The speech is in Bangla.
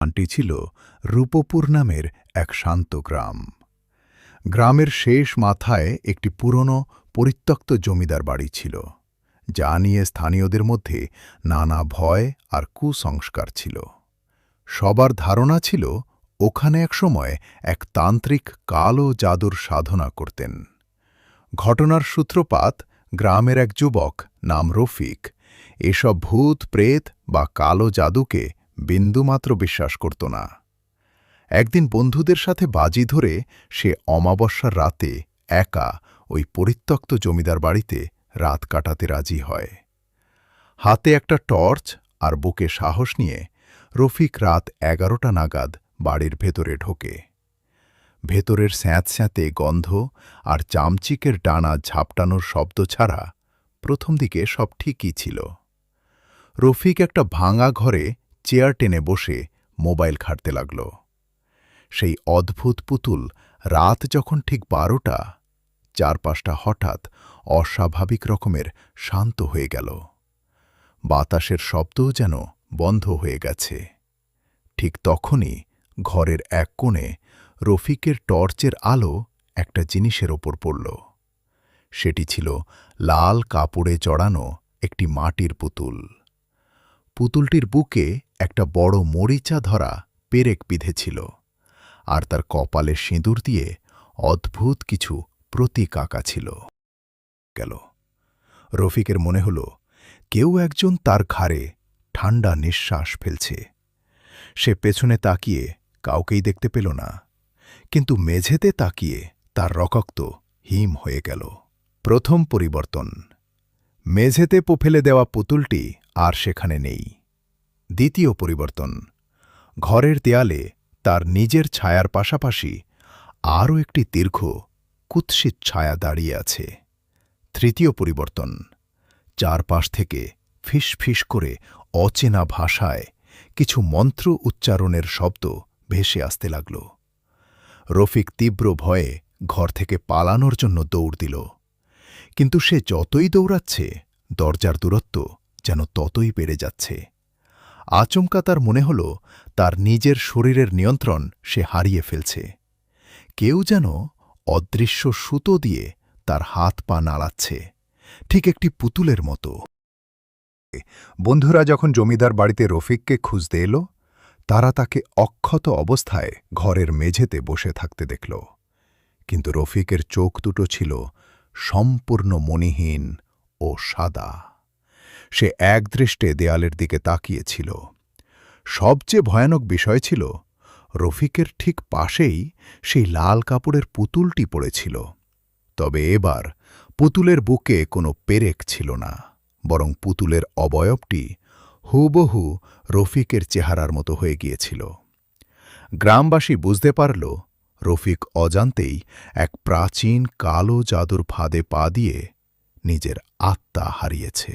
স্থানটি ছিল রূপপুর নামের এক শান্ত গ্রাম। গ্রামের শেষ মাথায় একটি পুরনো পরিত্যক্ত জমিদার বাড়ি ছিল, যা নিয়ে স্থানীয়দের মধ্যে নানা ভয় আর কুসংস্কার ছিল। সবার ধারণা ছিল ওখানে একসময় এক তান্ত্রিক কালো জাদুর সাধনা করতেন। ঘটনার সূত্রপাত গ্রামের এক যুবক নাম রফিক এসব ভূত প্রেত বা কালো জাদুকে বিন্দুমাত্র বিশ্বাস করত না। একদিন বন্ধুদের সাথে বাজি ধরে সে অমাবস্যার রাতে একা ওই পরিত্যক্ত জমিদার বাড়িতে রাত কাটাতে রাজি হয়। হাতে একটা টর্চ আর বুকে সাহস নিয়ে রফিক রাত 11টা নাগাদ বাড়ির ভেতরে ঢোকে। ভেতরের স্যাঁতস্যাঁতে গন্ধ আর চামচিকের ডানা ঝাপটানোর শব্দ ছাড়া প্রথম দিকে সব ঠিকই ছিল। রফিক একটা ভাঙা ঘরে চেয়ার টেনে বসে মোবাইল ঘাঁটতে লাগল। সেই অদ্ভুত পুতুল রাত যখন ঠিক 12টা, চারপাশটা হঠাৎ অস্বাভাবিক রকমের শান্ত হয়ে গেল। বাতাসের শব্দও যেন বন্ধ হয়ে গেছে। ঠিক তখনই ঘরের এক কোণে রফিকের টর্চের আলো একটা জিনিসের ওপর পড়ল। সেটি ছিল লাল কাপড়ে জড়ানো একটি মাটির পুতুল। পুতুলটির বুকে একটা বড় মরিচা ধরা পেরেক বিঁধেছিল, আর তার কপালে সিঁদুর দিয়ে অদ্ভুত কিছু প্রতীক আঁকা ছিল। রফিকের মনে হল কেউ একজন তার ঘাড়ে ঠান্ডা নিঃশ্বাস ফেলছে। সে পেছনে তাকিয়ে কাউকেই দেখতে পেল না, কিন্তু মেঝেতে তাকিয়ে তার রক্ত হিম হয়ে গেল। প্রথম পরিবর্তন, মেঝেতে ফেলে দেওয়া পুতুলটি আর সেখানে নেই। দ্বিতীয় পরিবর্তন, ঘরের দেয়ালে তার নিজের ছায়ার পাশাপাশি আরও একটি দীর্ঘ কুৎসিত ছায়া দাঁড়িয়ে আছে। তৃতীয় পরিবর্তন, চারপাশ থেকে ফিসফিস করে অচেনা ভাষায় কিছু মন্ত্র উচ্চারণের শব্দ ভেসে আসতে লাগল। রফিক তীব্র ভয়ে ঘর থেকে পালানোর জন্য দৌড় দিল, কিন্তু সে যতই দৌড়াচ্ছে দরজার দূরত্ব যেন ততই বেড়ে যাচ্ছে। আচমকা তার মনে হল তার নিজের শরীরের নিয়ন্ত্রণ সে হারিয়ে ফেলছে। কেউ যেন অদৃশ্য সুতো দিয়ে তার হাত পা নাড়াচ্ছে, ঠিক একটি পুতুলের মতো। বন্ধুরা যখন জমিদার বাড়িতে রফিককে খুঁজতে এলো, তারা তাকে অক্ষত অবস্থায় ঘরের মেঝেতে বসে থাকতে দেখল। কিন্তু রফিকের চোখ দুটো ছিল সম্পূর্ণ মণিহীন ও সাদা। সে একদৃষ্টে দেয়ালের দিকে তাকিয়েছিল। সবচেয়ে ভয়ানক বিষয় ছিল রফিকের ঠিক পাশেই সেই লাল কাপড়ের পুতুলটি পড়েছিল। তবে এবার পুতুলের বুকে কোনো পেরেক ছিল না, বরং পুতুলের অবয়বটি হুবহু রফিকের চেহারার মতো হয়ে গিয়েছিল। গ্রামবাসী বুঝতে পারল রফিক অজান্তেই এক প্রাচীন কালো জাদুর ফাঁদে পা দিয়ে নিজের আত্মা হারিয়েছে।